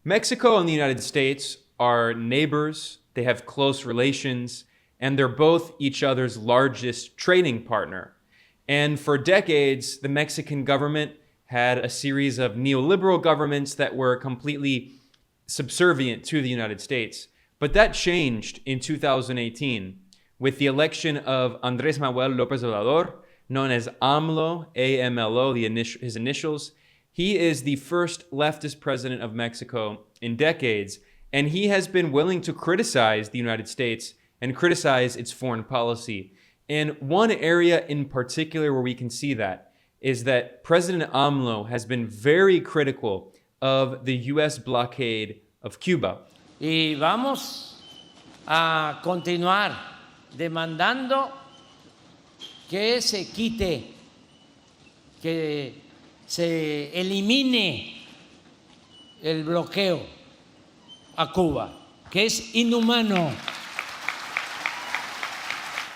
Mexico and the United States are neighbors, they have close relations, and they're both each other's largest trading partner. And for decades, the Mexican government had a series of neoliberal governments that were completely subservient to the United States. But that changed in 2018 with the election of Andrés Manuel López Obrador, known as AMLO, AMLO, his initials. He is the first leftist president of Mexico in decades, and he has been willing to criticize the United States and criticize its foreign policy. And one area in particular where we can see that is that President AMLO has been very critical of the U.S. blockade of Cuba. Y vamos a continuar demandando que se quite, que se elimine el bloqueo a Cuba, que es inhumano.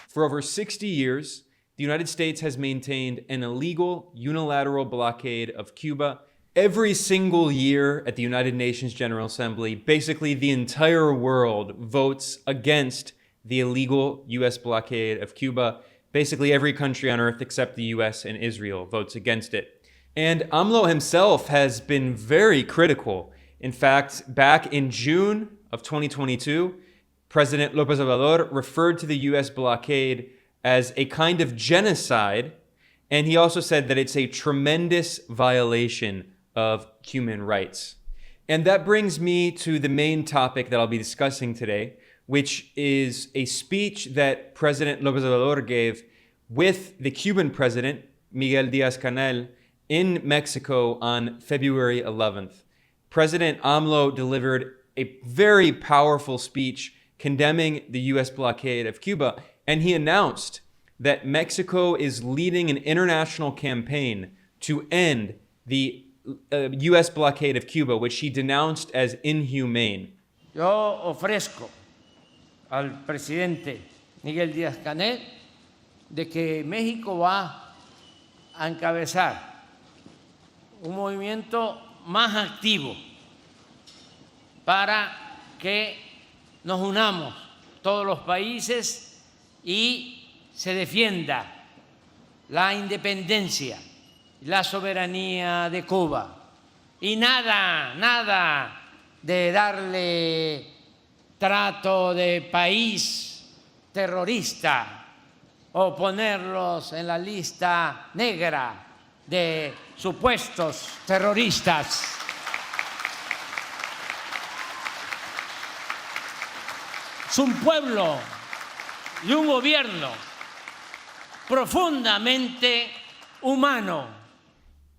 For over 60 years, the United States has maintained an illegal unilateral blockade of Cuba. Every single year at the United Nations General Assembly, basically the entire world votes against the illegal U.S. blockade of Cuba. Basically every country on earth except the U.S. and Israel votes against it. And AMLO himself has been very critical. In fact, back in June of 2022, President López Obrador referred to the U.S. blockade as a kind of genocide, and he also said that it's a tremendous violation of human rights. And that brings me to the main topic that I'll be discussing today, which is a speech that President López Obrador gave with the Cuban president, Miguel Díaz-Canel, in Mexico on February 11th. President AMLO delivered a very powerful speech condemning the U.S. blockade of Cuba, and he announced that Mexico is leading an international campaign to end the U.S. blockade of Cuba, which he denounced as inhumane. Yo ofrezco al presidente Miguel Díaz-Canel de que México va a encabezar un movimiento más activo para que nos unamos todos los países y se defienda la independencia, la soberanía de Cuba. Y nada de darle trato de país terrorista o ponerlos en la lista negra de supuestos terroristas. Es un pueblo y un gobierno profundamente humano.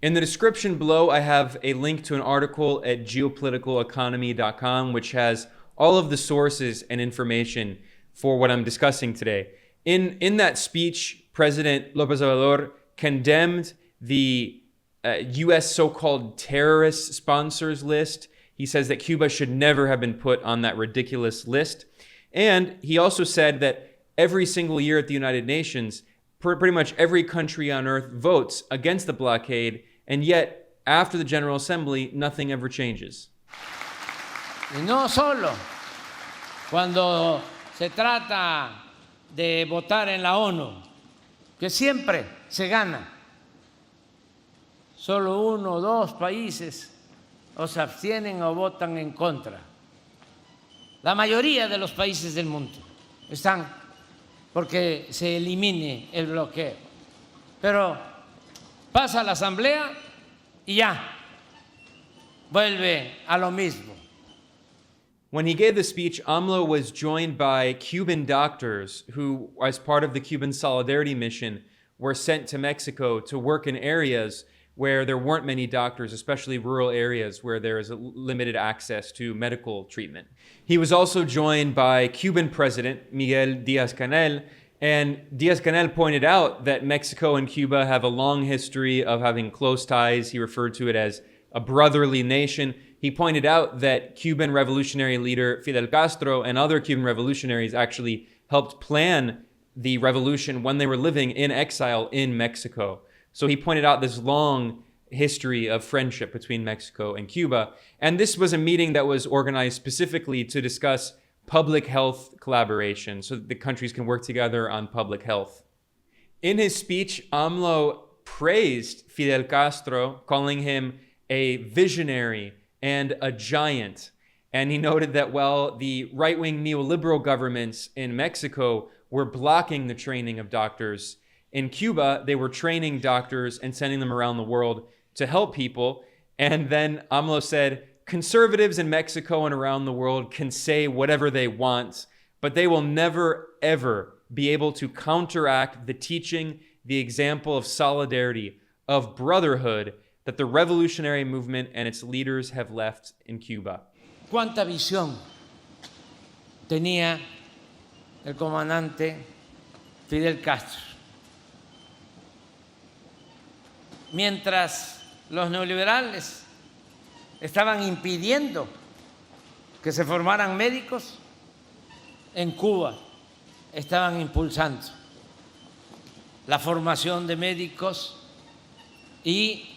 In the description below, I have a link to an article at geopoliticaleconomy.com, which has all of the sources and information for what I'm discussing today. In that speech, President López Obrador condemned the U.S. so-called terrorist sponsors list. He says that Cuba should never have been put on that ridiculous list. And he also said that every single year at the United Nations, pretty much every country on earth votes against the blockade, and yet after the General Assembly, nothing ever changes. Y no solo cuando se trata de votar en la ONU, que siempre se gana. Solo 1 o 2 países o se abstienen o votan en contra. La mayoría de los países del mundo están porque se elimine el bloqueo. Pero pasa la Asamblea y ya vuelve a lo mismo. When he gave the speech, AMLO was joined by Cuban doctors who, as part of the Cuban Solidarity Mission, were sent to Mexico to work in areas where there weren't many doctors, especially rural areas where there is a limited access to medical treatment. He was also joined by Cuban President Miguel Díaz-Canel, and Díaz-Canel pointed out that Mexico and Cuba have a long history of having close ties. He referred to it as a brotherly nation. He pointed out that Cuban revolutionary leader Fidel Castro and other Cuban revolutionaries actually helped plan the revolution when they were living in exile in Mexico. So he pointed out this long history of friendship between Mexico and Cuba. And this was a meeting that was organized specifically to discuss public health collaboration so that the countries can work together on public health. In his speech, AMLO praised Fidel Castro, calling him a visionary and a giant. And he noted that while the right-wing neoliberal governments in Mexico were blocking the training of doctors, in Cuba, they were training doctors and sending them around the world to help people. And then AMLO said, conservatives in Mexico and around the world can say whatever they want, but they will never, ever be able to counteract the teaching, the example of solidarity, of brotherhood that the revolutionary movement and its leaders have left in Cuba. ¿Cuánta visión tenía el comandante Fidel Castro? Mientras los neoliberales estaban impidiendo que se formaran médicos, en Cuba estaban impulsando la formación de médicos y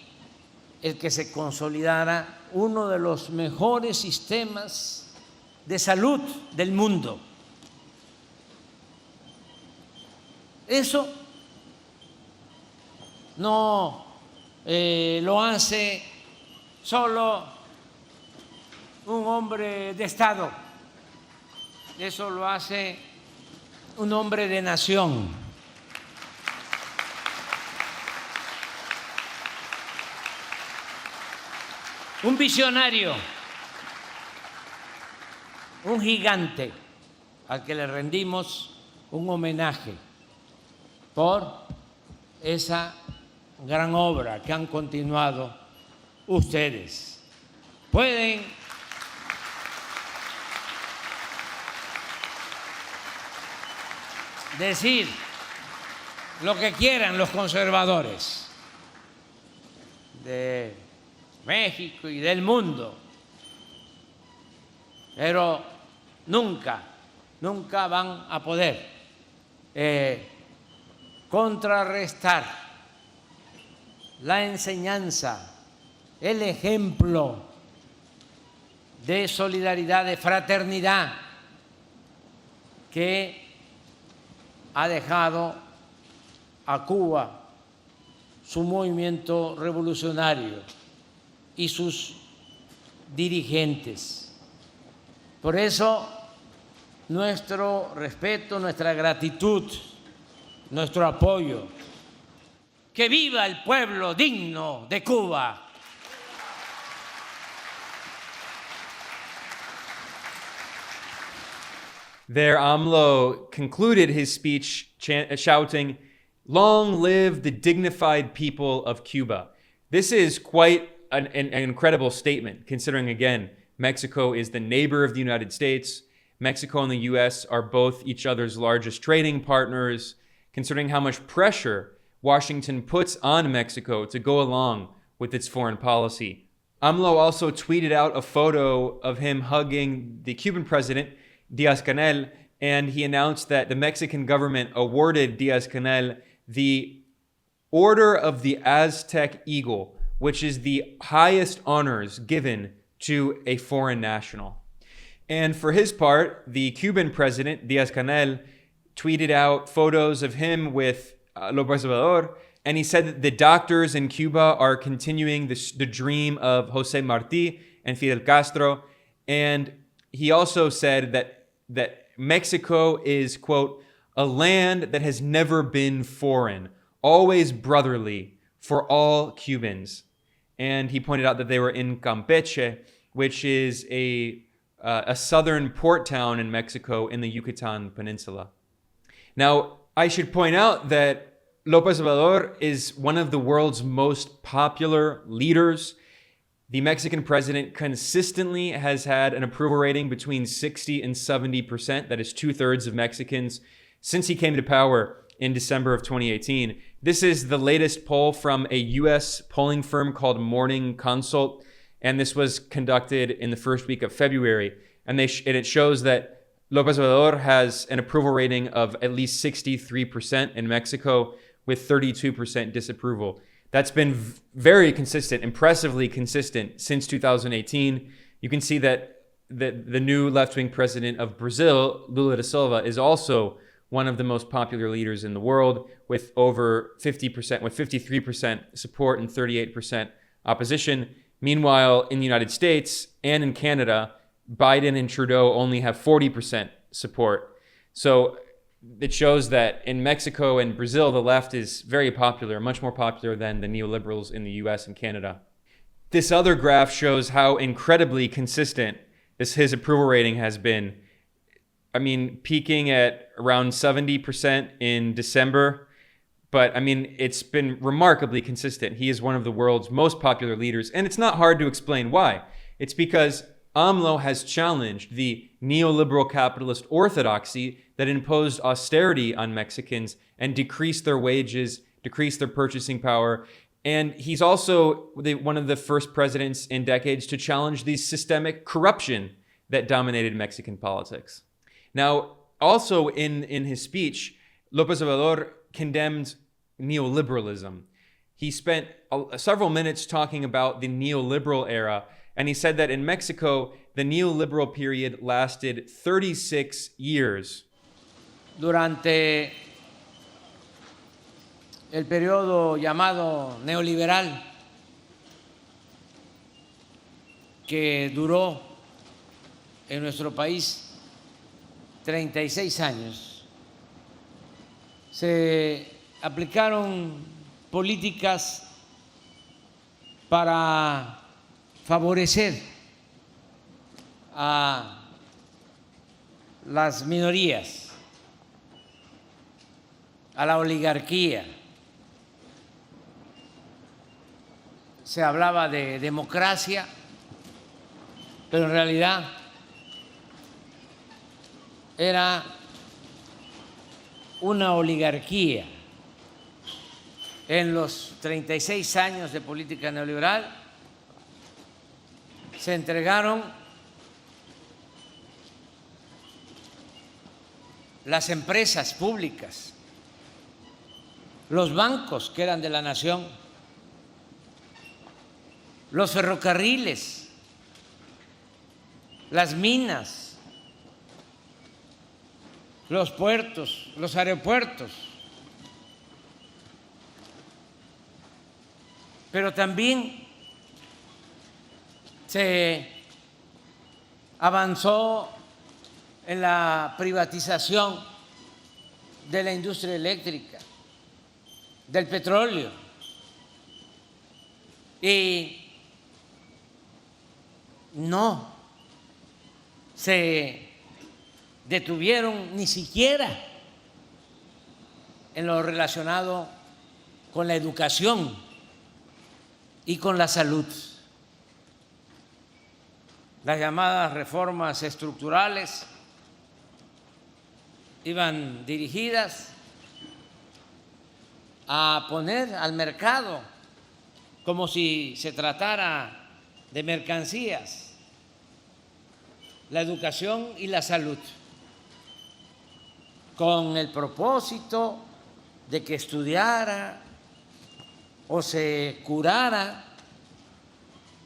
el que se consolidara uno de los mejores sistemas de salud del mundo. Eso no lo hace solo un hombre de Estado, eso lo hace un hombre de nación. Un visionario, un gigante al que le rendimos un homenaje por esa gran obra que han continuado ustedes. Pueden decir lo que quieran los conservadores de México y del mundo, pero nunca van a poder contrarrestar la enseñanza, el ejemplo de solidaridad, de fraternidad que ha dejado a Cuba su movimiento revolucionario y sus dirigentes. Por eso, nuestro respeto, nuestra gratitud, nuestro apoyo. ¡Que viva el pueblo digno de Cuba! There, AMLO concluded his speech shouting, "Long live the dignified people of Cuba." This is quite an incredible statement, considering, again, Mexico is the neighbor of the United States. Mexico and the U.S. are both each other's largest trading partners, considering how much pressure Washington puts on Mexico to go along with its foreign policy. AMLO also tweeted out a photo of him hugging the Cuban president, Díaz-Canel, and he announced that the Mexican government awarded Díaz-Canel the Order of the Aztec Eagle, which is the highest honors given to a foreign national. And for his part, the Cuban president, Díaz-Canel, tweeted out photos of him with López Obrador, and he said that the doctors in Cuba are continuing the dream of José Martí and Fidel Castro. And he also said that Mexico is, quote, a land that has never been foreign, always brotherly for all Cubans. And he pointed out that they were in Campeche, which is a southern port town in Mexico in the Yucatan Peninsula. Now, I should point out that López Obrador is one of the world's most popular leaders. The Mexican president consistently has had an approval rating between 60 and 70%. That is 2/3 of Mexicans since he came to power in December of 2018. This is the latest poll from a U.S. polling firm called Morning Consult, and this was conducted in the first week of February. And it shows that López Obrador has an approval rating of at least 63% in Mexico, with 32% disapproval. That's been very consistent, impressively consistent since 2018. You can see that the new left-wing president of Brazil, Lula da Silva, is also one of the most popular leaders in the world, with over 50%, with 53% support and 38% opposition. Meanwhile, in the United States and in Canada, Biden and Trudeau only have 40% support. So it shows that in Mexico and Brazil, the left is very popular, much more popular than the neoliberals in the US and Canada. This other graph shows how incredibly consistent his approval rating has been. I mean, peaking at around 70% in December. But I mean, it's been remarkably consistent. He is one of the world's most popular leaders. And it's not hard to explain why. It's because AMLO has challenged the neoliberal capitalist orthodoxy that imposed austerity on Mexicans and decreased their wages, decreased their purchasing power. And he's also one of the first presidents in decades to challenge the systemic corruption that dominated Mexican politics. Now, also in his speech, López Obrador condemned neoliberalism. He spent several minutes talking about the neoliberal era, and he said that in Mexico, the neoliberal period lasted 36 years. Durante el periodo llamado neoliberal, que duró en nuestro país 36 años, se aplicaron políticas para favorecer a las minorías, a la oligarquía. Se hablaba de democracia, pero en realidad era una oligarquía. En los 36 años de política neoliberal se entregaron las empresas públicas, los bancos que eran de la nación, los ferrocarriles, las minas, los puertos, los aeropuertos. Pero también se avanzó en la privatización de la industria eléctrica, del petróleo, y no se detuvieron ni siquiera en lo relacionado con la educación y con la salud. Las llamadas reformas estructurales iban dirigidas a poner al mercado, como si se tratara de mercancías, la educación y la salud, con el propósito de que estudiara o se curara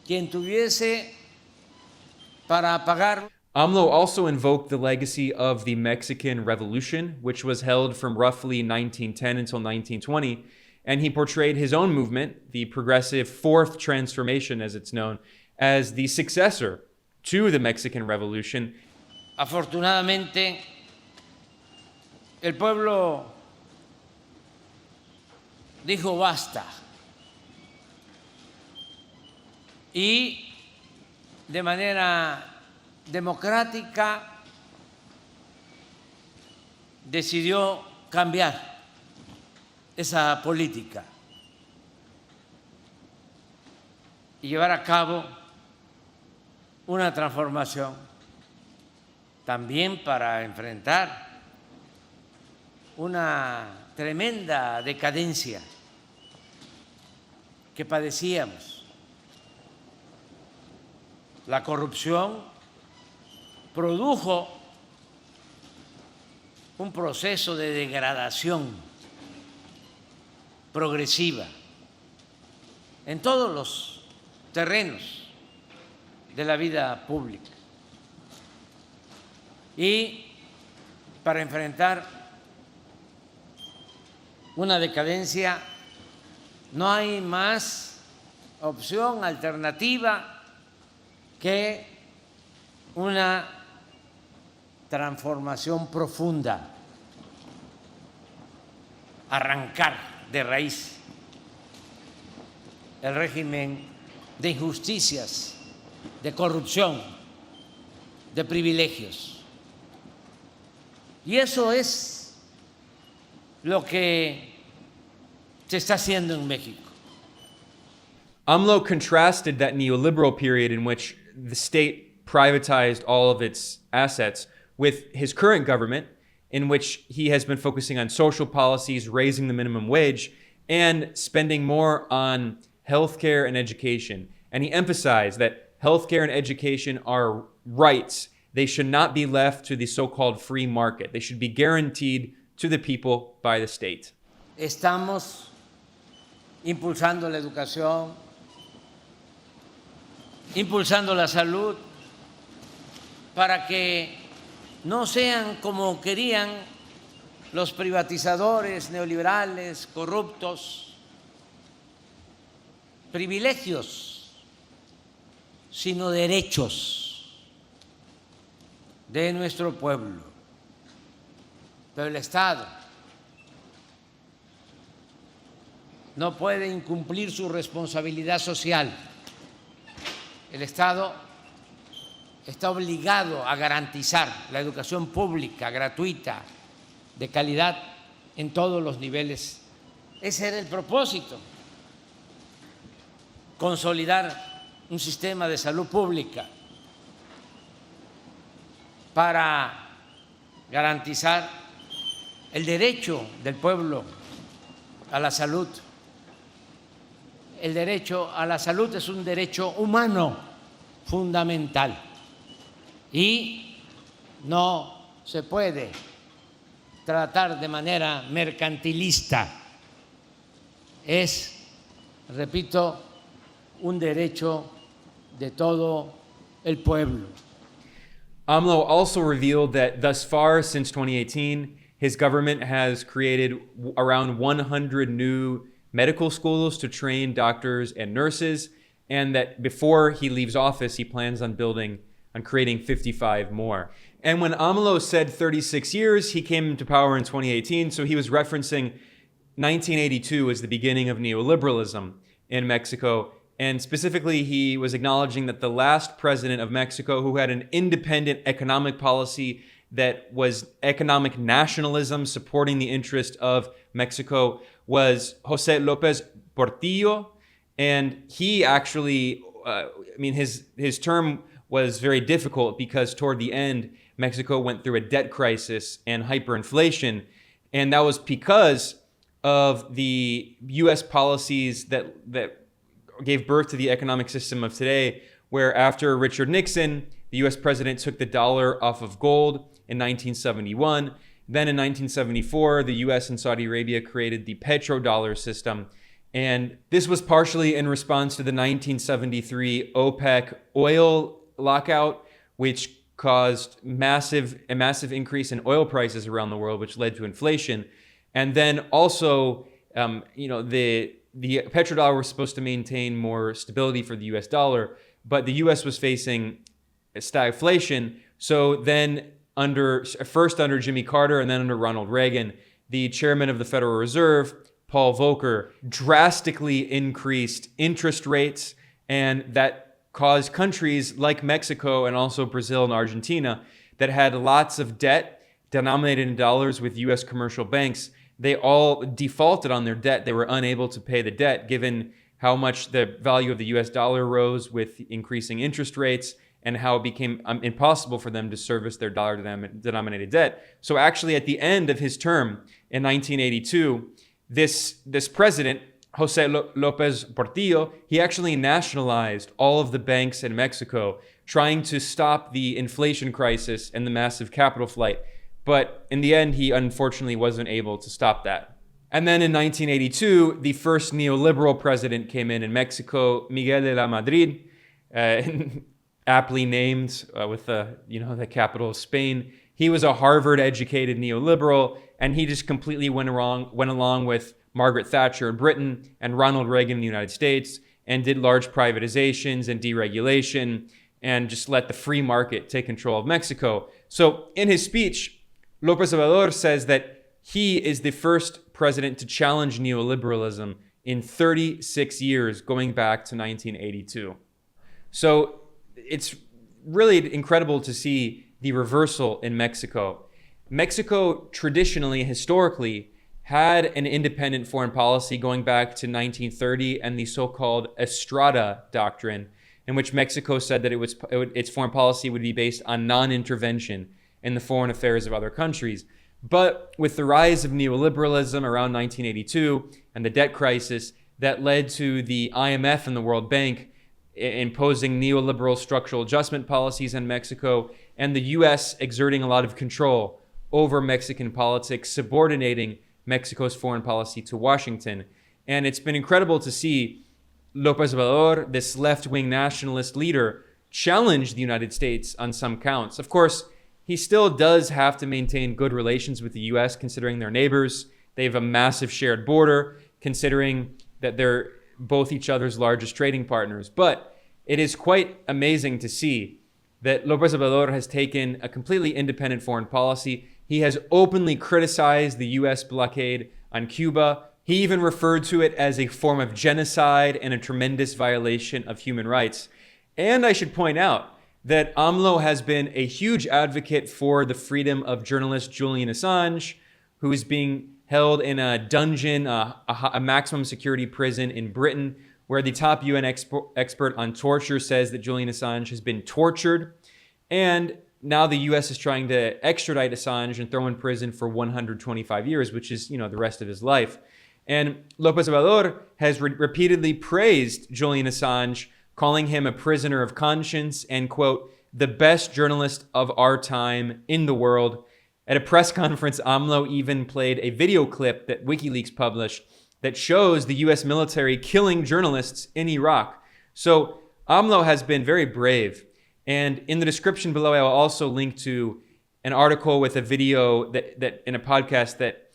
quien tuviese para pagar. AMLO also invoked the legacy of the Mexican Revolution, which was held from roughly 1910 until 1920, and he portrayed his own movement, the Progressive Fourth Transformation, as it's known, as the successor to the Mexican Revolution. Afortunadamente, el pueblo dijo basta y de manera democrática decidió cambiar esa política y llevar a cabo una transformación también para enfrentar una tremenda decadencia que padecíamos. La corrupción produjo un proceso de degradación progresiva en todos los terrenos de la vida pública. Y para enfrentar una decadencia no hay más opción, alternativa, que una transformación profunda, arrancar de raíz el régimen de injusticias, de corrupción, de privilegios. Y eso es lo que se está haciendo en México. AMLO contrasted that neoliberal period in which the state privatized all of its assets with his current government, in which he has been focusing on social policies, raising the minimum wage, and spending more on healthcare and education. And he emphasized that healthcare and education are rights. They should not be left to the so-called free market. They should be guaranteed to the people by the state. Estamos impulsando la educación, impulsando la salud, para que no sean como querían los privatizadores neoliberales, corruptos, privilegios, sino derechos de nuestro pueblo. Pero el Estado no puede incumplir su responsabilidad social. El Estado está obligado a garantizar la educación pública, gratuita, de calidad en todos los niveles. Ese era el propósito, consolidar un sistema de salud pública para garantizar el derecho del pueblo a la salud. El derecho a la salud es un derecho humano fundamental y no se puede tratar de manera mercantilista. Es, repito, un derecho de todo el pueblo. AMLO also revealed that thus far, since 2018, his government has created around 100 new medical schools to train doctors and nurses, and that before he leaves office, he plans on creating 55 more. And when AMLO said 36 years, he came into power in 2018, so he was referencing 1982 as the beginning of neoliberalism in Mexico. And specifically, he was acknowledging that the last president of Mexico who had an independent economic policy that was economic nationalism, supporting the interest of Mexico, was José López Portillo. And he actually, his term was very difficult because toward the end, Mexico went through a debt crisis and hyperinflation. And that was because of the US policies that gave birth to the economic system of today, where after Richard Nixon, the US president took the dollar off of gold in 1971. Then in 1974, the US and Saudi Arabia created the petrodollar system. And this was partially in response to the 1973 OPEC oil lockout, which caused a massive increase in oil prices around the world, which led to inflation. And then also, the petrodollar was supposed to maintain more stability for the US dollar, but the US was facing stagflation. So then first under Jimmy Carter and then under Ronald Reagan, the chairman of the Federal Reserve, Paul Volcker, drastically increased interest rates, and that caused countries like Mexico and also Brazil and Argentina that had lots of debt denominated in dollars with US commercial banks. They all defaulted on their debt. They were unable to pay the debt given how much the value of the US dollar rose with increasing interest rates and how it became impossible for them to service their dollar-denominated debt. So actually at the end of his term in 1982, this president, José López Portillo, he actually nationalized all of the banks in Mexico, trying to stop the inflation crisis and the massive capital flight. But in the end, he unfortunately wasn't able to stop that. And then in 1982, the first neoliberal president came in Mexico, Miguel de la Madrid, aptly named with the capital of Spain. He was a Harvard-educated neoliberal, and he just completely went along with Margaret Thatcher in Britain and Ronald Reagan in the United States, and did large privatizations and deregulation, and just let the free market take control of Mexico. So in his speech, López Obrador says that he is the first president to challenge neoliberalism in 36 years, going back to 1982. So it's really incredible to see the reversal in Mexico. Mexico traditionally, historically, had an independent foreign policy going back to 1930 and the so-called Estrada Doctrine, in which Mexico said that its foreign policy would be based on non-intervention in the foreign affairs of other countries. But with the rise of neoliberalism around 1982 and the debt crisis, that led to the IMF and the World Bank imposing neoliberal structural adjustment policies in Mexico, and the US exerting a lot of control over Mexican politics, subordinating Mexico's foreign policy to Washington. And it's been incredible to see López Obrador, this left-wing nationalist leader, challenge the United States on some counts. Of course, he still does have to maintain good relations with the US, considering they're neighbors. They have a massive shared border, considering that they're both each other's largest trading partners. But it is quite amazing to see that López Obrador has taken a completely independent foreign policy. He has openly criticized the US blockade on Cuba. He even referred to it as a form of genocide and a tremendous violation of human rights. And I should point out that AMLO has been a huge advocate for the freedom of journalist Julian Assange, who is being held in a dungeon, a maximum security prison in Britain, where the top UN expert on torture says that Julian Assange has been tortured. And now the US is trying to extradite Assange and throw him in prison for 125 years, which is, the rest of his life. And López Obrador has repeatedly praised Julian Assange, calling him a prisoner of conscience and, quote, the best journalist of our time in the world. At a press conference, AMLO even played a video clip that WikiLeaks published that shows the US military killing journalists in Iraq. So AMLO has been very brave. And in the description below, I will also link to an article with a video that in a podcast that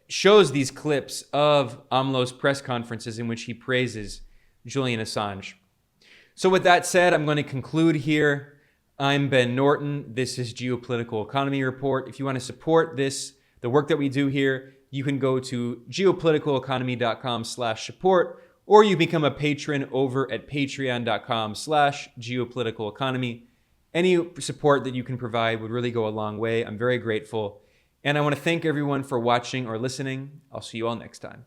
shows these clips of AMLO's press conferences in which he praises Julian Assange. So with that said, I'm going to conclude here. I'm Ben Norton. This is Geopolitical Economy Report. If you want to support the work that we do here, you can go to geopoliticaleconomy.com/support, or you become a patron over at patreon.com/geopoliticaleconomy. Any support that you can provide would really go a long way. I'm very grateful. And I want to thank everyone for watching or listening. I'll see you all next time.